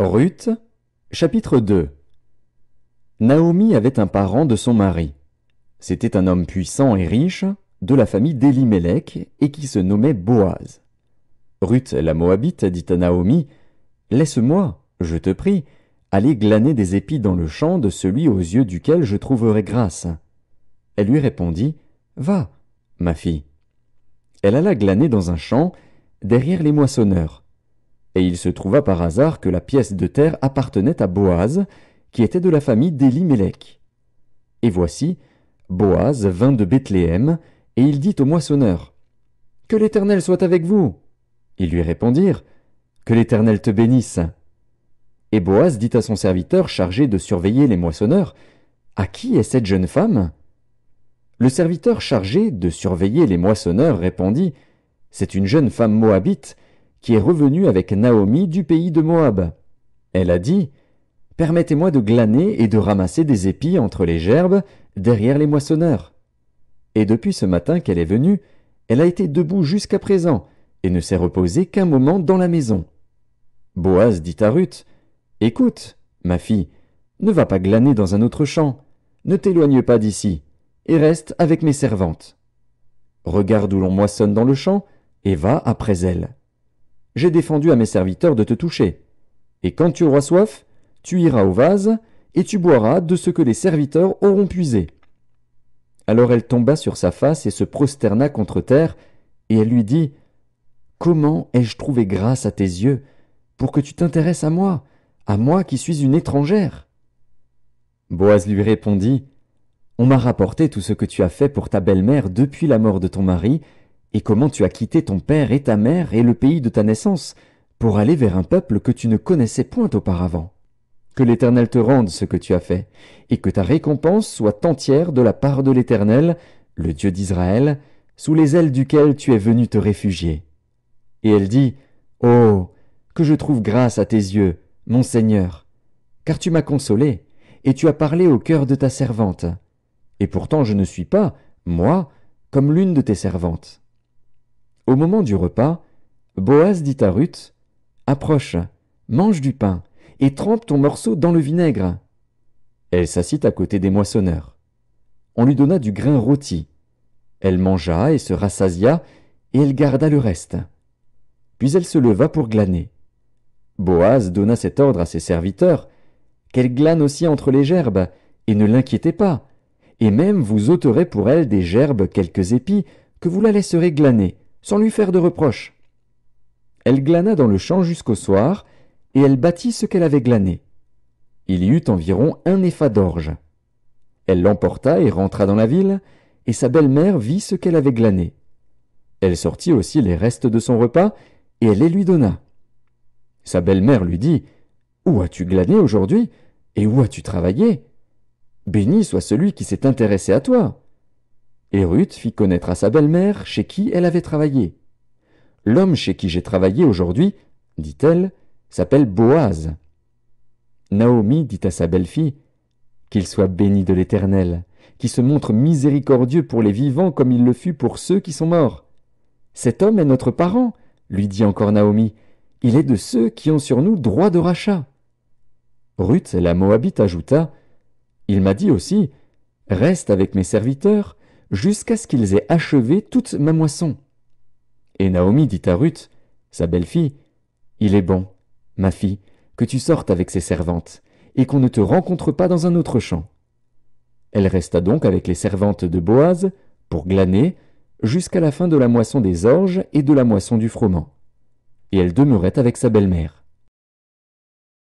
Ruth, chapitre 2. Naomi avait un parent de son mari. C'était un homme puissant et riche, de la famille d'Élimélec, et qui se nommait Boaz. Ruth la Moabite dit à Naomi, « Laisse-moi, je te prie, aller glaner des épis dans le champ de celui aux yeux duquel je trouverai grâce. » Elle lui répondit, « Va, ma fille. » Elle alla glaner dans un champ, derrière les moissonneurs. Et il se trouva par hasard que la pièce de terre appartenait à Boaz, qui était de la famille d'Élimélec. Et voici, Boaz vint de Bethléem, et il dit aux moissonneurs, « Que l'Éternel soit avec vous. » Ils lui répondirent, « Que l'Éternel te bénisse. » Et Boaz dit à son serviteur chargé de surveiller les moissonneurs, « À qui est cette jeune femme ?» Le serviteur chargé de surveiller les moissonneurs répondit, « C'est une jeune femme moabite qui est revenue avec Naomi du pays de Moab. Elle a dit, « Permettez-moi de glaner et de ramasser des épis entre les gerbes derrière les moissonneurs. » Et depuis ce matin qu'elle est venue, elle a été debout jusqu'à présent et ne s'est reposée qu'un moment dans la maison. Boaz dit à Ruth, « Écoute, ma fille, ne va pas glaner dans un autre champ, ne t'éloigne pas d'ici, et reste avec mes servantes. Regarde où l'on moissonne dans le champ, et va après elles. J'ai défendu à mes serviteurs de te toucher, et quand tu auras soif, tu iras au vase, et tu boiras de ce que les serviteurs auront puisé. » Alors elle tomba sur sa face et se prosterna contre terre, et elle lui dit, « Comment ai-je trouvé grâce à tes yeux, pour que tu t'intéresses à moi qui suis une étrangère ?» Boaz lui répondit, « On m'a rapporté tout ce que tu as fait pour ta belle-mère depuis la mort de ton mari, et comment tu as quitté ton père et ta mère et le pays de ta naissance, pour aller vers un peuple que tu ne connaissais point auparavant. Que l'Éternel te rende ce que tu as fait, et que ta récompense soit entière de la part de l'Éternel, le Dieu d'Israël, sous les ailes duquel tu es venu te réfugier. » Et elle dit, « Oh, que je trouve grâce à tes yeux, mon Seigneur, car tu m'as consolé, et tu as parlé au cœur de ta servante. Et pourtant je ne suis pas, moi, comme l'une de tes servantes. » Au moment du repas, Boaz dit à Ruth, « Approche, mange du pain, et trempe ton morceau dans le vinaigre. » Elle s'assit à côté des moissonneurs. On lui donna du grain rôti. Elle mangea et se rassasia, et elle garda le reste. Puis elle se leva pour glaner. Boaz donna cet ordre à ses serviteurs, « Qu'elle glane aussi entre les gerbes, et ne l'inquiétez pas, et même vous ôterez pour elle des gerbes quelques épis que vous la laisserez glaner, sans lui faire de reproche. » Elle glana dans le champ jusqu'au soir, et elle bâtit ce qu'elle avait glané. Il y eut environ 1 épha d'orge. Elle l'emporta et rentra dans la ville, et sa belle-mère vit ce qu'elle avait glané. Elle sortit aussi les restes de son repas, et elle les lui donna. Sa belle-mère lui dit, « Où as-tu glané aujourd'hui, et où as-tu travaillé? Béni soit celui qui s'est intéressé à toi. » Et Ruth fit connaître à sa belle-mère chez qui elle avait travaillé. « L'homme chez qui j'ai travaillé aujourd'hui, dit-elle, s'appelle Boaz. » Naomi dit à sa belle-fille, « Qu'il soit béni de l'Éternel, qui se montre miséricordieux pour les vivants comme il le fut pour ceux qui sont morts. Cet homme est notre parent, lui dit encore Naomi, il est de ceux qui ont sur nous droit de rachat. » Ruth la Moabite ajouta, « Il m'a dit aussi, reste avec mes serviteurs, jusqu'à ce qu'ils aient achevé toute ma moisson. » Et Naomi dit à Ruth, sa belle-fille, « Il est bon, ma fille, que tu sortes avec ses servantes, et qu'on ne te rencontre pas dans un autre champ. » Elle resta donc avec les servantes de Boaz, pour glaner, jusqu'à la fin de la moisson des orges et de la moisson du froment. Et elle demeurait avec sa belle-mère.